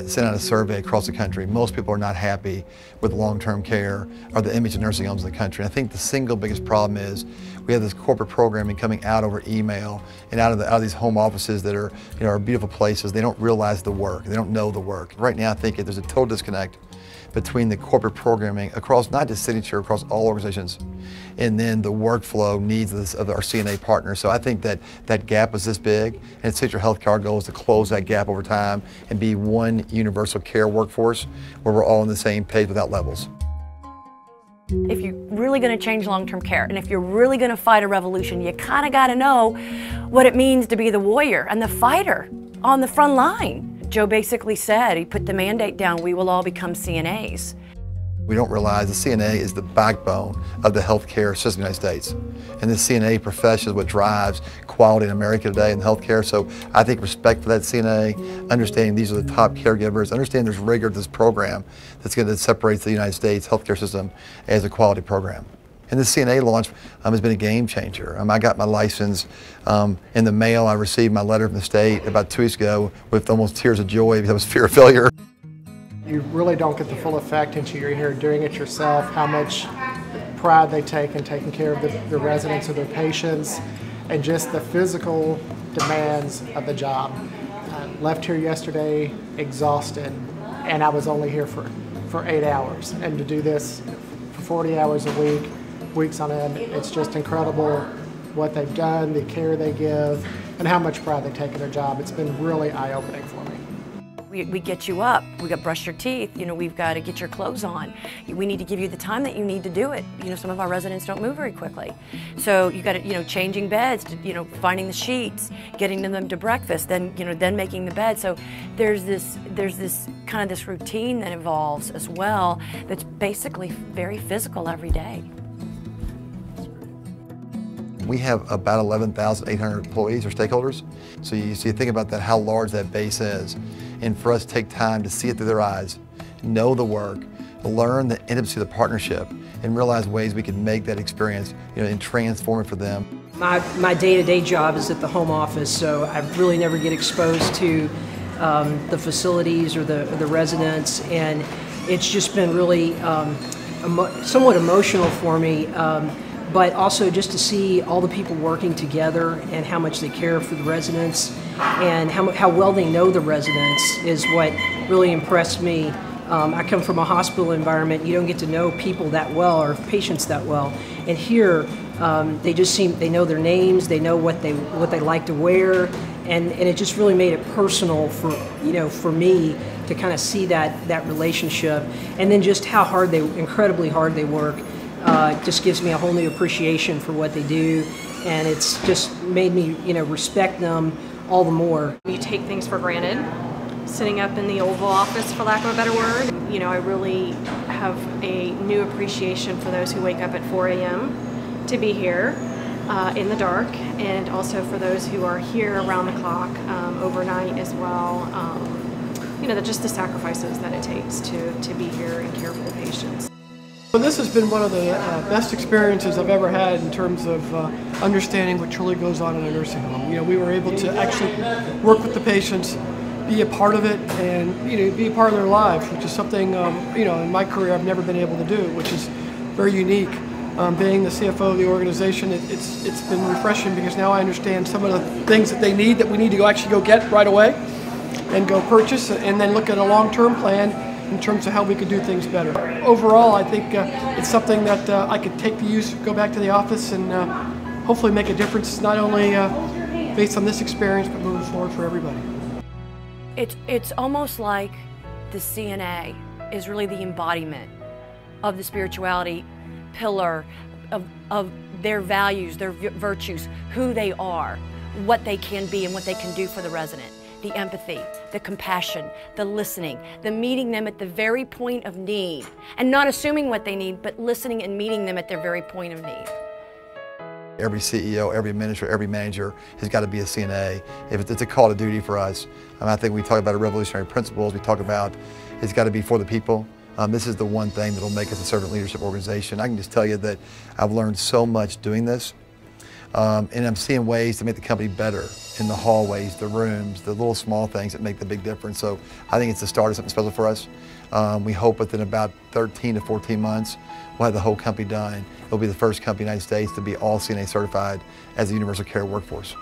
sent out a survey across the country. Most people are not happy with long-term care or the image of nursing homes in the country. And I think the single biggest problem is we have this corporate programming coming out over email and out of these home offices that are, are beautiful places. They don't realize the work. They don't know the work. Right now, I think there's a total disconnect between the corporate programming across not just Signature, across all organizations, and then the workflow needs of our CNA partners. So I think that gap is this big, and Signature HealthCARE goal is to close that gap over time and be one universal care workforce where we're all on the same page without levels. If you're really going to change long-term care, and if you're really going to fight a revolution, you kind of got to know what it means to be the warrior and the fighter on the front line. Joe basically said, he put the mandate down, we will all become CNAs. We don't realize the CNA is the backbone of the healthcare system in the United States. And the CNA profession is what drives quality in America today in healthcare. So I think respect for that CNA, understanding these are the top caregivers, understand there's rigor to this program that's going to separate the United States healthcare system as a quality program. And the CNA launch has been a game changer. I got my license in the mail. I received my letter from the state about 2 weeks ago with almost tears of joy because I was fear of failure. You really don't get the full effect until you're here doing it yourself, how much pride they take in taking care of the residents or their patients, and just the physical demands of the job. I left here yesterday exhausted, and I was only here for 8 hours. And to do this for 40 hours a week, weeks on end, it's just incredible what they've done, the care they give, and how much pride they take in their job. It's been really eye-opening for me. We get you up, we got to brush your teeth, we've got to get your clothes on. We need to give you the time that you need to do it. Some of our residents don't move very quickly. So you got to, changing beds, finding the sheets, getting them to breakfast, then, then making the bed. So there's this kind of this routine that evolves as well that's basically very physical every day. We have about 11,800 employees or stakeholders. So you think about that, how large that base is. And for us to take time to see it through their eyes, know the work, learn the intimacy of the partnership, and realize ways we can make that experience and transform it for them. My day-to-day job is at the home office, so I really never get exposed to the facilities or the residents, and it's just been really somewhat emotional for me. But also just to see all the people working together and how much they care for the residents and how well they know the residents is what really impressed me. I come from a hospital environment. You don't get to know people that well or patients that well. And here, they know their names, they know what they like to wear, and it just really made it personal for me to kind of see that relationship, and then just how incredibly hard they work. Just gives me a whole new appreciation for what they do, and it's just made me, respect them all the more. You take things for granted, sitting up in the Oval Office, for lack of a better word. I really have a new appreciation for those who wake up at 4 a.m. to be here in the dark, and also for those who are here around the clock overnight as well. Just the sacrifices that it takes to be here and care for the patients. Well, this has been one of the best experiences I've ever had in terms of understanding what truly goes on in a nursing home. We were able to actually work with the patients, be a part of it, and be a part of their lives, which is something in my career I've never been able to do, which is very unique. Being the CFO of the organization, it's been refreshing because now I understand some of the things that they need that we need to actually go get right away and go purchase, and then look at a long-term plan in terms of how we could do things better. Overall, I think it's something that I could take to use, go back to the office, and hopefully make a difference, not only based on this experience, but moving forward for everybody. It's almost like the CNA is really the embodiment of the spirituality pillar of their values, their virtues, who they are, what they can be and what they can do for the resident. The empathy, the compassion, the listening, the meeting them at the very point of need, and not assuming what they need, but listening and meeting them at their very point of need. Every CEO, every administrator, every manager has got to be a CNA. It's a call to duty for us. I think we talk about revolutionary principles. We talk about it's got to be for the people. This is the one thing that will make us a servant leadership organization. I can just tell you that I've learned so much doing this. And I'm seeing ways to make the company better in the hallways, the rooms, the little small things that make the big difference. So I think it's the start of something special for us. We hope within about 13 to 14 months, we'll have the whole company done. It'll be the first company in the United States to be all CNA certified as a universal care workforce.